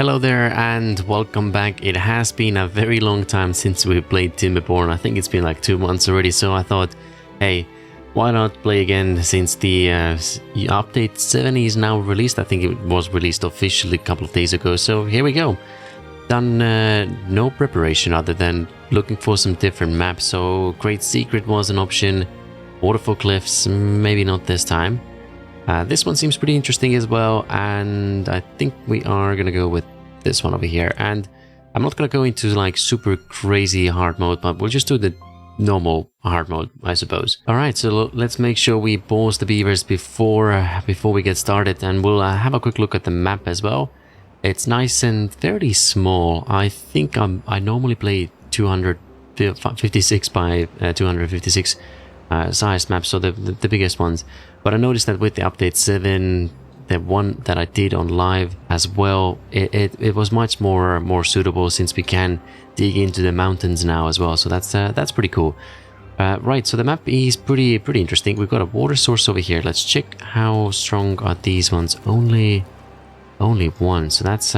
Hello there and welcome back. It has been a very long time since we played Timberborn. I think it's been like 2 months already, so I thought, hey, why not play again since the update 7 is now released. I think it was released officially a couple of days ago, so here we go. Done no preparation other than looking for some different maps. So Great Secret was an option, Waterfall Cliffs, maybe not this time. This one seems pretty interesting as well, and I think we are gonna go with this one over here. And I'm not gonna go into like super crazy hard mode, but we'll just do the normal hard mode, I suppose. Alright, so let's make sure we pause the beavers before we get started, and we'll have a quick look at the map as well. It's nice and fairly small. I think I normally play 256 by 256 size maps, so the biggest ones. But I noticed that with the update 7, the one that I did on live as well, it was much more suitable since we can dig into the mountains now as well. So that's pretty cool. Right, so the map is pretty interesting. We've got a water source over here. Let's check how strong are these ones. Only one. So that's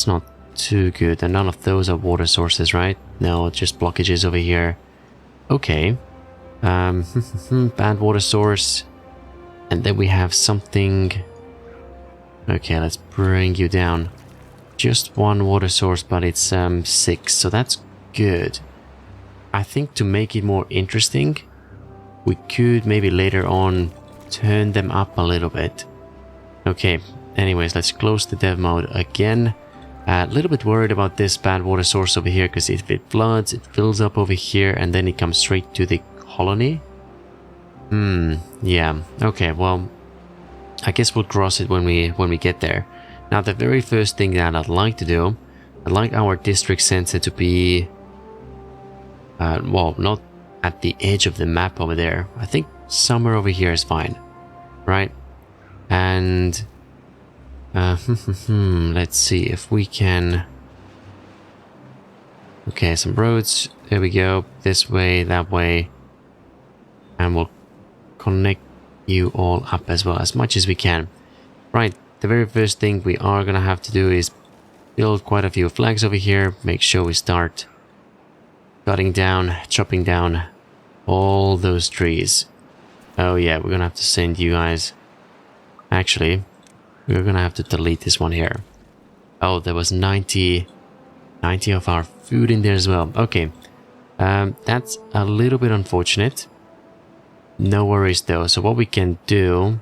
not too good. And none of those are water sources, right? No, just blockages over here. Okay. Bad water source, and then we have something. Okay, let's bring you down. Just one water source, but it's 6, so that's good. I think to make it more interesting, we could maybe later on turn them up a little bit. Okay, anyways, let's close the dev mode again. A little bit worried about this bad water source over here, because if it floods, it fills up over here and then it comes straight to the colony. Yeah, okay, well, I guess we'll cross it when we get there. Now, the very first thing that I'd like to do, I'd like our district center to be well, not at the edge of the map over there. I think somewhere over here is fine, right? And let's see if we can. Okay, some roads, there we go, this way, that way. And we'll connect you all up as well, as much as we can. Right, the very first thing we are gonna have to do is build quite a few flags over here. Make sure we start cutting down, chopping down all those trees. Oh yeah, we're gonna have to send you guys. Actually, we're gonna have to delete this one here. Oh, there was 90 of our food in there as well. Okay, that's a little bit unfortunate. No worries though. So what we can do...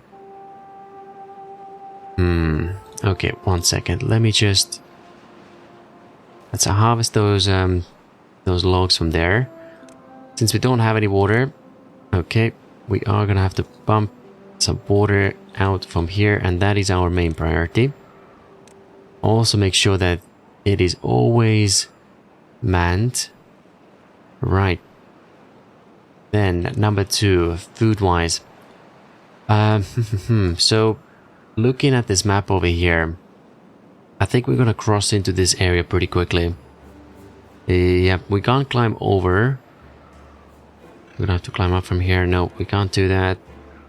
Okay, 1 second. Let me just... Let's harvest those logs from there. Since we don't have any water, okay, we are gonna have to pump some water out from here, and that is our main priority. Also make sure that it is always manned. Right. Then, number 2, food-wise. So, looking at this map over here, I think we're gonna cross into this area pretty quickly. Yeah, we can't climb over. We're gonna have to climb up from here. No, we can't do that.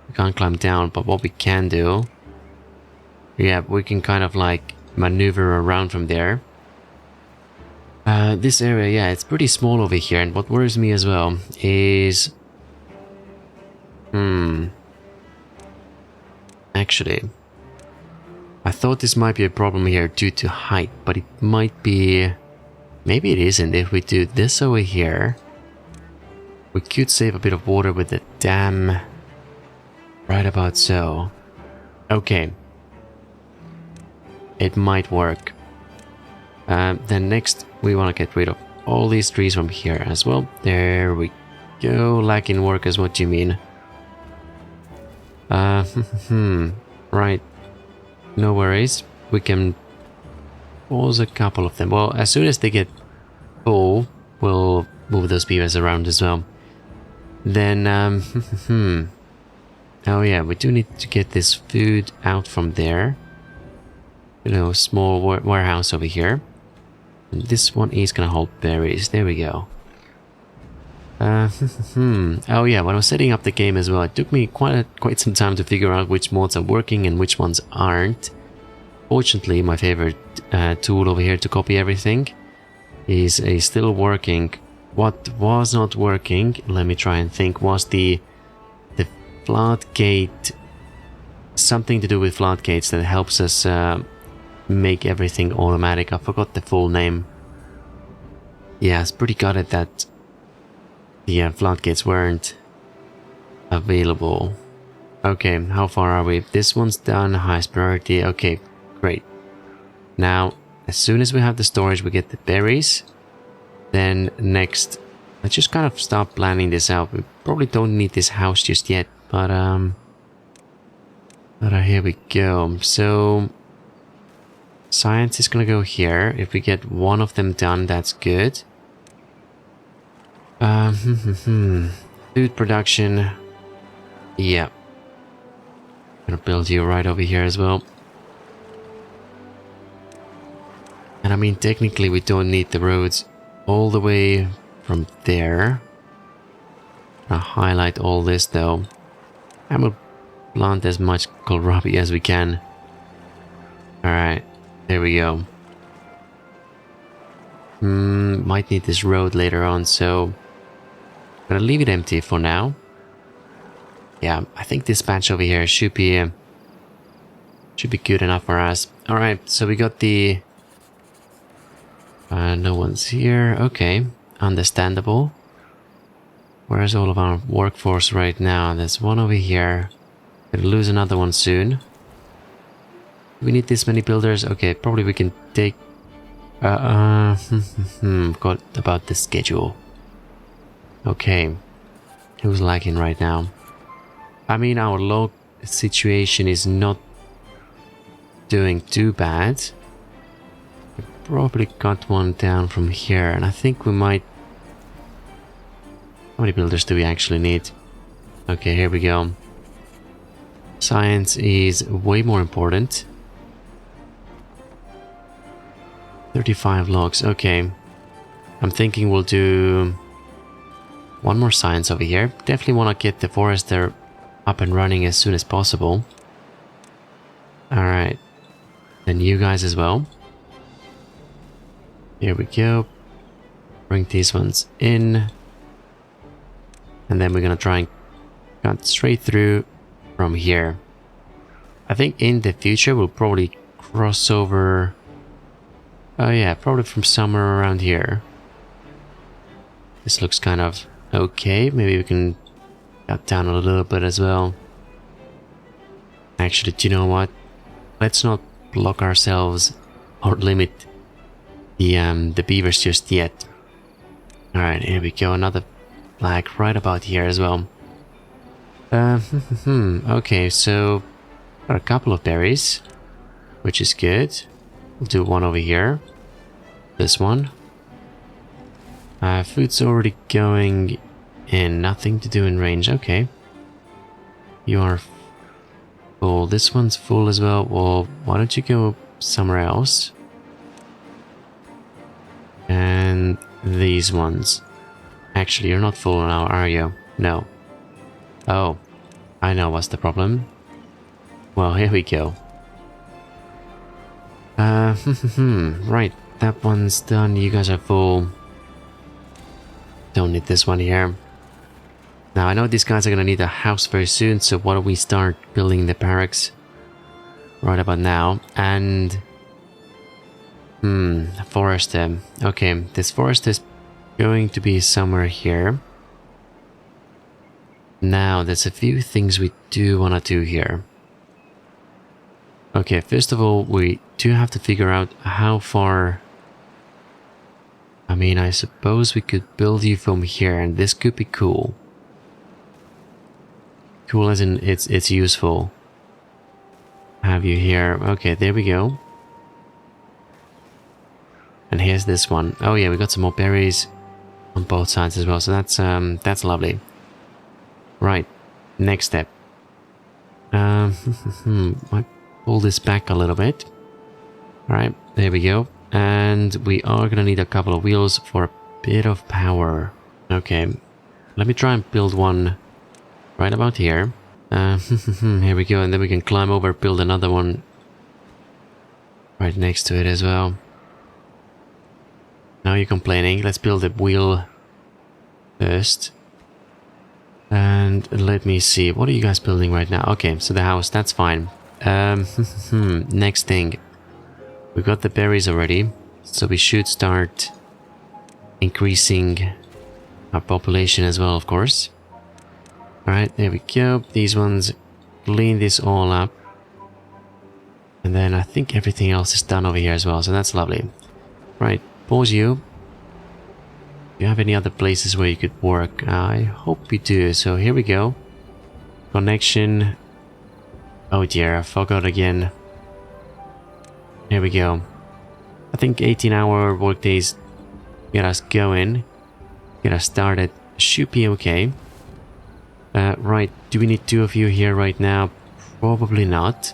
We can't climb down, but what we can do... Yeah, we can kind of like maneuver around from there. This area, yeah, it's pretty small over here, and what worries me as well is... Actually, I thought this might be a problem here due to height, but it might be... Maybe it isn't. If we do this over here, we could save a bit of water with the dam. Right about so. Okay. It might work. Then next, we want to get rid of all these trees from here as well. There we go. Lacking work is what you mean. Right. No worries. We can pause a couple of them. Well, as soon as they get full, we'll move those beavers around as well. Then, oh yeah, we do need to get this food out from there. You know, small warehouse over here. And this one is gonna hold berries. There we go. Oh yeah, when I was setting up the game as well, it took me quite some time to figure out which mods are working and which ones aren't. Fortunately, my favorite tool over here to copy everything is still working. What was not working, let me try and think, was the floodgate, something to do with floodgates that helps us make everything automatic. I forgot the full name. Yeah, it's pretty gutted that the floodgates weren't available. Okay, how far are we? This one's done, highest priority. Okay, great. Now, as soon as we have the storage, we get the berries. Then next, let's just kind of start planning this out. We probably don't need this house just yet, but here we go. So science is gonna go here. If we get one of them done, that's good. Food production. Yeah. Gonna build you right over here as well. And I mean, technically we don't need the roads all the way from there. I'll highlight all this though. And we'll plant as much kohlrabi as we can. Alright, there we go. Might need this road later on, so I'm gonna leave it empty for now. Yeah, I think this patch over here should be good enough for us. Alright, so we got the no one's here. Okay, understandable. Where's all of our workforce right now? There's one over here. Gonna lose another one soon. We need this many builders. Okay, probably we can take forgot about the schedule. Okay, who's lagging right now? I mean, our log situation is not doing too bad. We probably got one down from here, and I think we might... How many builders do we actually need? Okay, here we go. Science is way more important. 35 logs, okay. I'm thinking we'll do one more science over here. Definitely want to get the forester up and running as soon as possible. Alright. And you guys as well. Here we go. Bring these ones in. And then we're gonna try and cut straight through from here. I think in the future we'll probably cross over... Oh yeah, probably from somewhere around here. This looks kind of okay. Maybe we can cut down a little bit as well. Actually, do you know what? Let's not block ourselves or limit the beavers just yet. Alright, here we go. Another flag right about here as well. Okay, so got a couple of berries, which is good. We'll do one over here. This one. Food's already going in. Nothing to do in range. Okay. You are full. This one's full as well. Well, why don't you go somewhere else? And these ones. Actually, you're not full now, are you? No. Oh. I know what's the problem. Well, here we go. Right, that one's done. You guys are full. Don't need this one here. Now, I know these guys are gonna need a house very soon, so why don't we start building the barracks right about now? And... forest. Okay, this forest is going to be somewhere here. Now, there's a few things we do want to do here. Okay, first of all, we do have to figure out how far... I mean, I suppose we could build you from here, and this could be cool. Cool as in it's useful. Have you here. Okay, there we go. And here's this one. Oh yeah, we got some more berries on both sides as well, so that's lovely. Right, next step. Might pull this back a little bit. Alright, there we go. And we are gonna need a couple of wheels for a bit of power. Okay, let me try and build one right about here. Here we go, and then we can climb over, build another one right next to it as well. Now you're complaining. Let's build a wheel first. And let me see. What are you guys building right now? Okay, so the house, that's fine. Next thing. We got the berries already. So we should start increasing our population as well, of course. Alright, there we go. These ones, clean this all up. And then I think everything else is done over here as well, so that's lovely. Right, pause you. Do you have any other places where you could work? I hope you do. So here we go. Connection. Oh dear, I forgot again. Here we go. I think 18-hour workdays get us going. Get us started. Should be okay. Right, do we need 2 of you here right now? Probably not.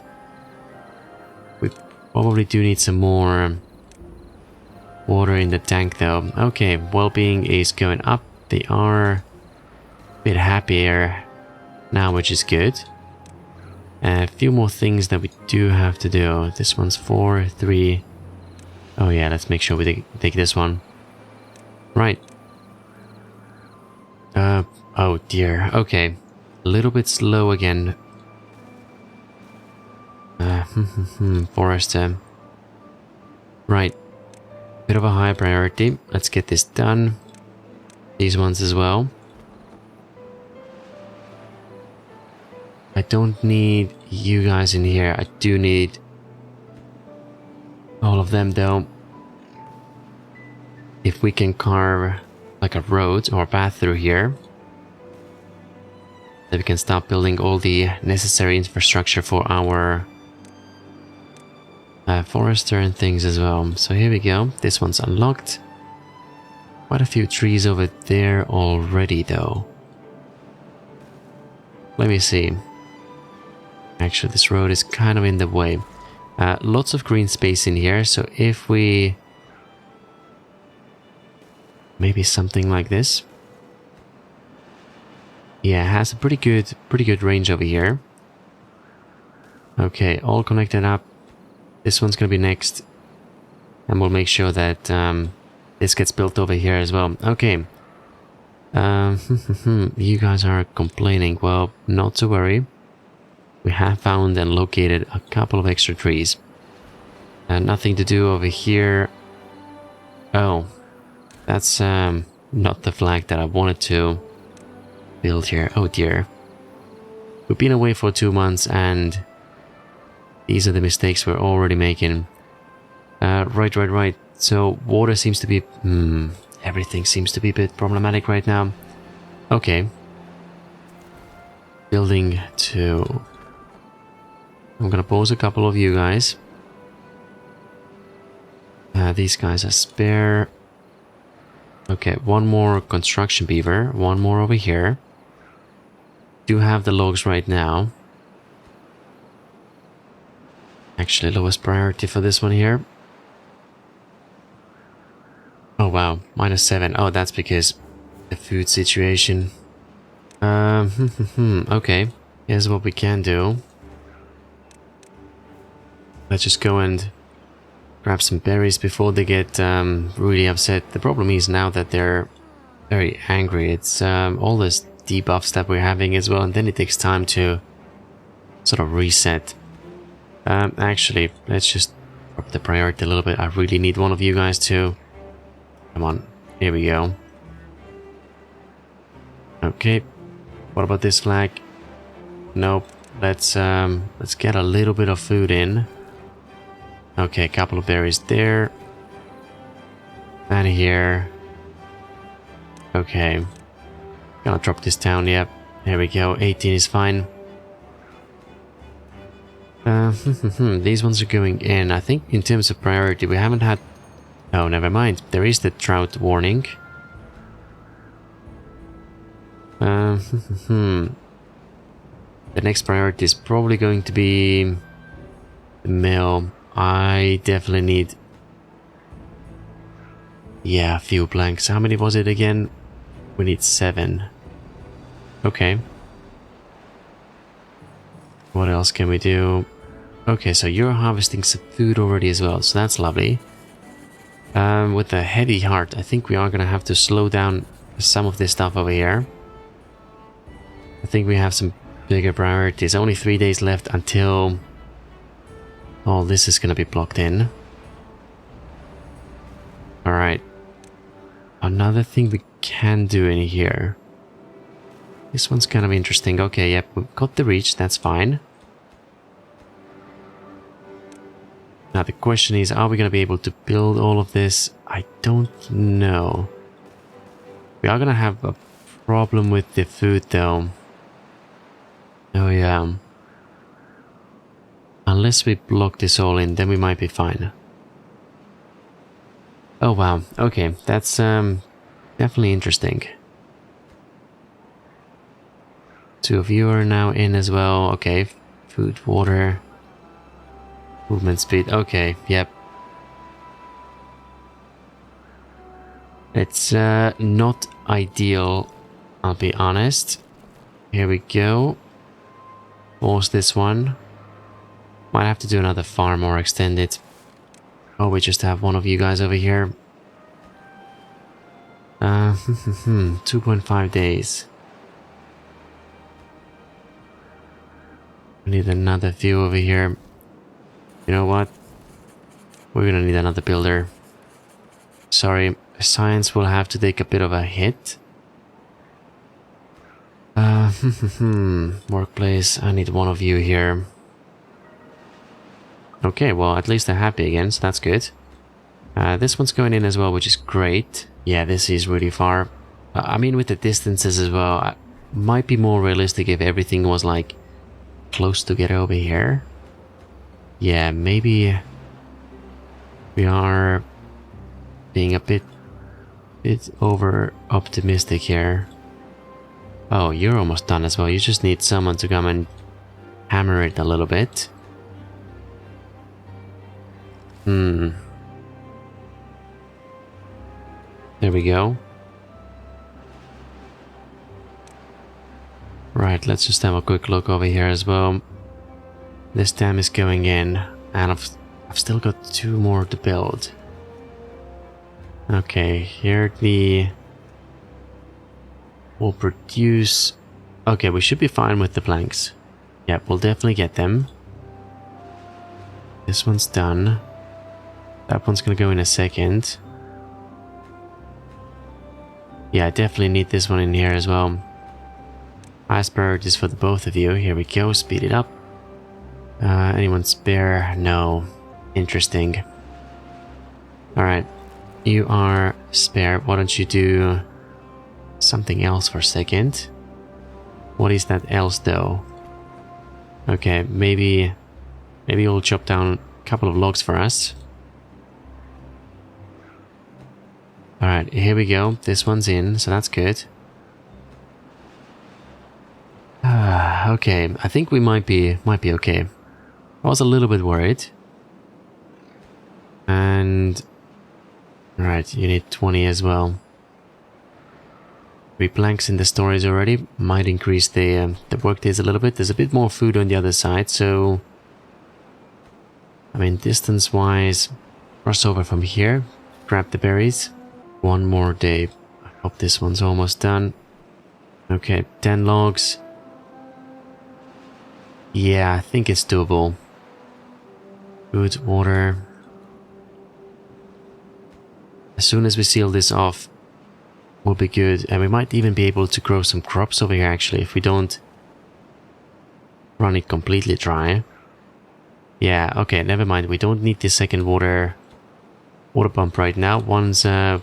We probably do need some more water in the tank though. Okay, well-being is going up. They are a bit happier now, which is good. A few more things that we do have to do. This one's 4, 3. Oh yeah, let's make sure we take this one. Right. Oh dear. Okay. A little bit slow again. Forester. Right. Bit of a high priority. Let's get this done. These ones as well. I don't need you guys in here. I do need all of them though. If we can carve like a road or a path through here, then we can start building all the necessary infrastructure for our forester and things as well. So here we go. This one's unlocked. Quite a few trees over there already though. Let me see. Actually, this road is kind of in the way. Lots of green space in here, so if we... maybe something like this. Yeah, it has a pretty good range over here. Okay, all connected up. This one's gonna be next. And we'll make sure that this gets built over here as well. Okay. You guys are complaining. Well, not to worry. We have found and located a couple of extra trees. Nothing to do over here. Oh, that's not the flag that I wanted to build here. Oh dear. We've been away for 2 months and these are the mistakes we're already making. Right. So water seems to be... everything seems to be a bit problematic right now. Okay. Building 2. I'm gonna pause a couple of you guys. These guys are spare. Okay, one more construction beaver. One more over here. Do have the logs right now. Actually, lowest priority for this one here. Oh wow, -7. Oh, that's because the food situation. Okay, here's what we can do. Let's just go and grab some berries before they get really upset. The problem is now that they're very angry. It's all this debuffs that we're having as well, and then it takes time to sort of reset. Actually, let's just up the priority a little bit. I really need one of you guys to... come on, here we go. Okay, what about this flag? Nope. Let's get a little bit of food in. Okay, a couple of berries there. And here. Okay. Gonna drop this down, yep. There we go, 18 is fine. These ones are going in. I think in terms of priority, we haven't had... oh, never mind. There is the drought warning. The next priority is probably going to be the mill. I definitely need... yeah, a few blanks. How many was it again? We need 7. Okay. What else can we do? Okay, so you're harvesting some food already as well, so that's lovely. With a heavy heart, I think we are gonna have to slow down some of this stuff over here. I think we have some bigger priorities. Only 3 days left until all this is gonna be blocked in. Alright. Another thing we can do in here. This one's kind of interesting. Okay, yep, we've got the reach, that's fine. Now the question is, are we going to be able to build all of this? I don't know. We are going to have a problem with the food though. Oh yeah. Unless we block this all in, then we might be fine. Oh wow, okay, that's definitely interesting. 2 of you are now in as well. Okay, food, water, movement speed. Okay, yep. It's not ideal, I'll be honest. Here we go. Pause this one. Might have to do another farm or extend it. Oh, we just have one of you guys over here. 2.5 days. We need another few over here. You know what? We're gonna need another builder. Sorry, science will have to take a bit of a hit. Workplace, I need one of you here. Okay, well, at least they're happy again, so that's good. This one's going in as well, which is great. Yeah, this is really far. I mean, with the distances as well, might be more realistic if everything was like close together over here. Yeah, maybe we are being a bit over optimistic here. Oh, you're almost done as well. You just need someone to come and hammer it a little bit. There we go. Right, let's just have a quick look over here as well. This dam is going in, and I've still got 2 more to build. Okay, here we'll produce. Okay, we should be fine with the planks. Yep, we'll definitely get them. This one's done. That one's gonna go in a second. Yeah, I definitely need this one in here as well. Highest priorities for the both of you. Here we go, speed it up. Anyone spare? No. Interesting. Alright, you are spare. Why don't you do something else for a second? What is that else though? Okay, maybe you'll chop down a couple of logs for us. Alright, here we go. This one's in, so that's good. Okay, I think we might be okay. I was a little bit worried. And alright, you need 20 as well. 3 planks in the storage already. Might increase the work days a little bit. There's a bit more food on the other side, so I mean, distance wise, cross over from here, grab the berries. 1 more day. I hope this one's almost done. Okay, 10 logs. Yeah, I think it's doable. Food, water. As soon as we seal this off, we'll be good. And we might even be able to grow some crops over here actually, if we don't run it completely dry. Yeah, okay, never mind. We don't need the second water pump right now. One's gonna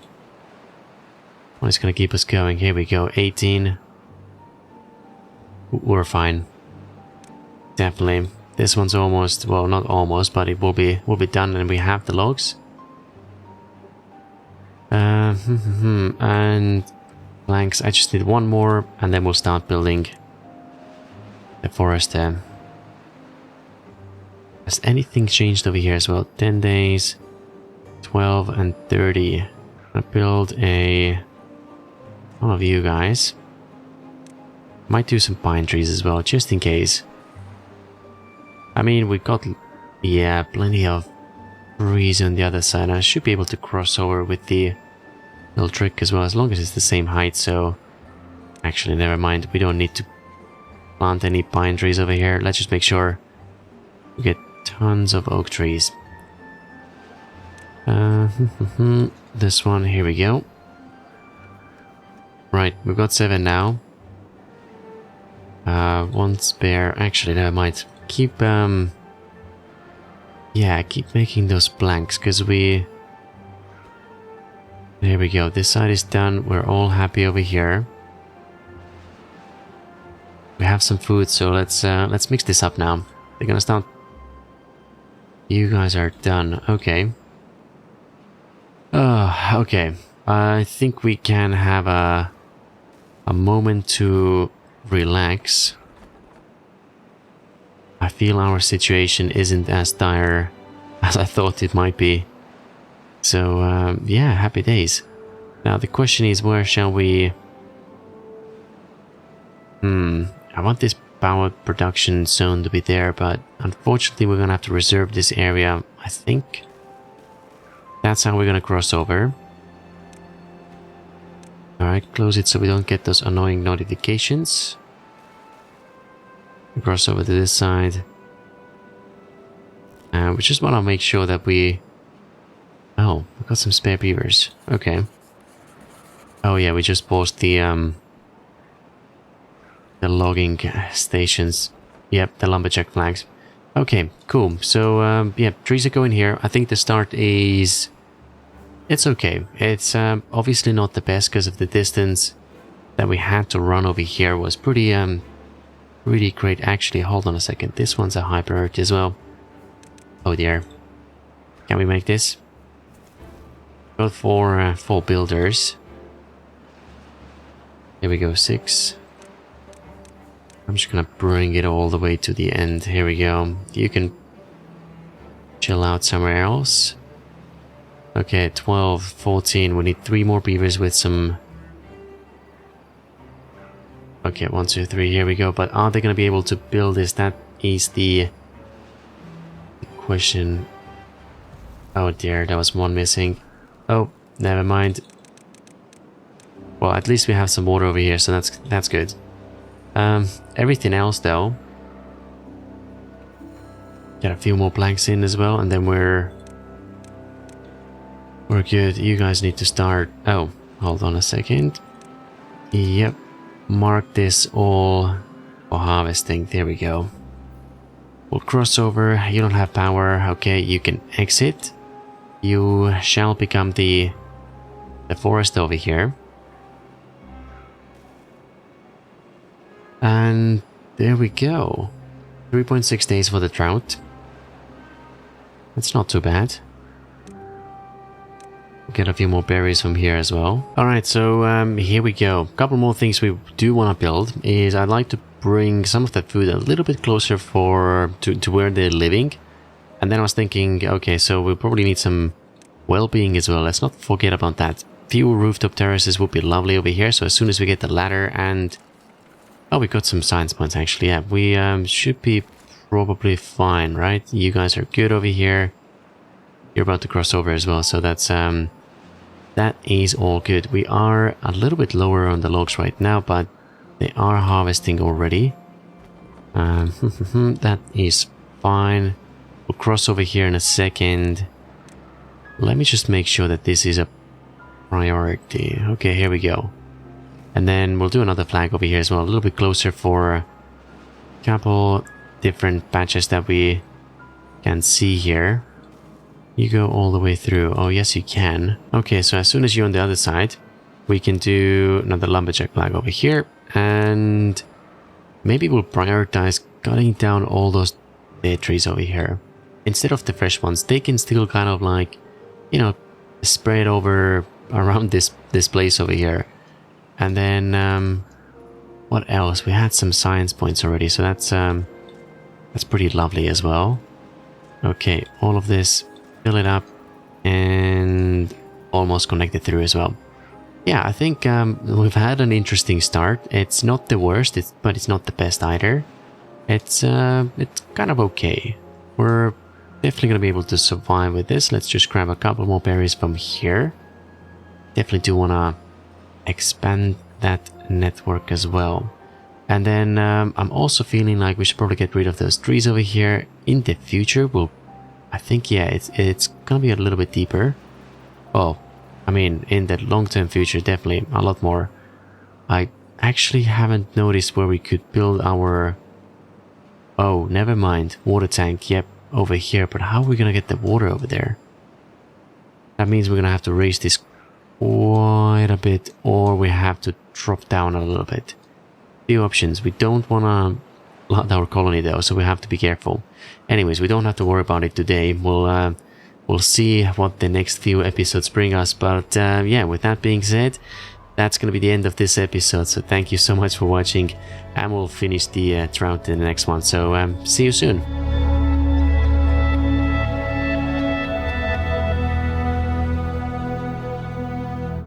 keep us going. Here we go, 18. We're fine. Definitely. This one's almost, well, not almost, but it will be done, and we have the logs. And planks. I just need 1 more, and then we'll start building the forest there. Has anything changed over here as well? 10 days, 12 and 30. I'll build one of you guys. Might do some pine trees as well, just in case. I mean, we've got Yeah, plenty of trees on the other side. I should be able to cross over with the little trick as well, as long as it's the same height. So actually, never mind. We don't need to plant any pine trees over here. Let's just make sure we get tons of oak trees. This one, here we go. Right, we've got 7 now. One spare. Actually, no, I might keep yeah, keep making those blanks, because we... There we go, this side is done. We're all happy over here. We have some food, so let's mix this up now. They're gonna start... You guys are done, okay. Okay. I think we can have a moment to relax. I feel our situation isn't as dire as I thought it might be. So, yeah, happy days. Now, the question is, where shall we... I want this power production zone to be there, but unfortunately we're gonna have to reserve this area, I think. That's how we're gonna cross over. Alright, close it so we don't get those annoying notifications. Cross over to this side. We just want to make sure that we... Oh, we got some spare beavers. Okay. Oh yeah, we just paused the logging stations. Yep, the lumberjack flags. Okay, cool. So, yeah, trees are going here. I think the start is... It's okay. It's obviously not the best because of the distance that we had to run over here was pretty, really great. Actually, hold on a second. This one's a high priority as well. Oh dear. Can we make this? Go for 4 builders. Here we go, 6. I'm just gonna bring it all the way to the end. Here we go. You can chill out somewhere else. Okay, 12, 14. We need 3 more beavers with some... Okay, 1, 2, 3. Here we go. But are they gonna be able to build this? That is the question. Oh dear, that was one missing. Oh, never mind. Well, at least we have some water over here, so that's good. Everything else though, get a few more planks in as well, and then we're good. You guys need to start. Oh, hold on a second. Yep, mark this all for harvesting. There we go. We'll cross over. You don't have power. Okay, you can exit. You shall become the forest over here. And there we go. 3.6 days for the drought. That's not too bad. Get a few more berries from here as well. Alright, so here we go. A couple more things we do want to build is I'd like to bring some of the food a little bit closer to where they're living. And then I was thinking, okay, so we'll probably need some well-being as well. Let's not forget about that. Few rooftop terraces would be lovely over here. So as soon as we get the ladder and... Oh, we got some science points actually. Yeah, we should be probably fine, right? You guys are good over here. You're about to cross over as well, so that's that is all good. We are a little bit lower on the logs right now, but they are harvesting already. That is fine. We'll cross over here in a second. Let me just make sure that this is a priority. Okay, here we go. And then we'll do another flag over here as well, a little bit closer for a couple different patches that we can see here. You go all the way through. Oh, yes, you can. Okay, so as soon as you're on the other side, we can do another lumberjack flag over here. And maybe we'll prioritize cutting down all those dead trees over here. Instead of the fresh ones, they can still kind of like, you know, spread over around this place over here. And then, what else? We had some science points already, so that's pretty lovely as well. Okay, all of this, fill it up, and almost connected through as well. Yeah, I think we've had an interesting start. It's not the worst, but it's not the best either. It's kind of okay. We're definitely gonna be able to survive with this. Let's just grab a couple more berries from here. Definitely do wanna expand that network as well. And then I'm also feeling like we should probably get rid of those trees over here. In the future, I think, yeah, it's gonna be a little bit deeper. Well, I mean, in the long-term future, definitely a lot more. I actually haven't noticed where we could build our... Oh, never mind. Water tank, yep, over here. But how are we gonna get the water over there? That means we're gonna have to raise this quite a bit, or we have to drop down a little bit. Few options. We don't wanna flood our colony though, so we have to be careful. Anyways, we don't have to worry about it today. We'll see what the next few episodes bring us. But yeah, with that being said, that's gonna be the end of this episode. So thank you so much for watching, and we'll finish the drought in the next one. So see you soon.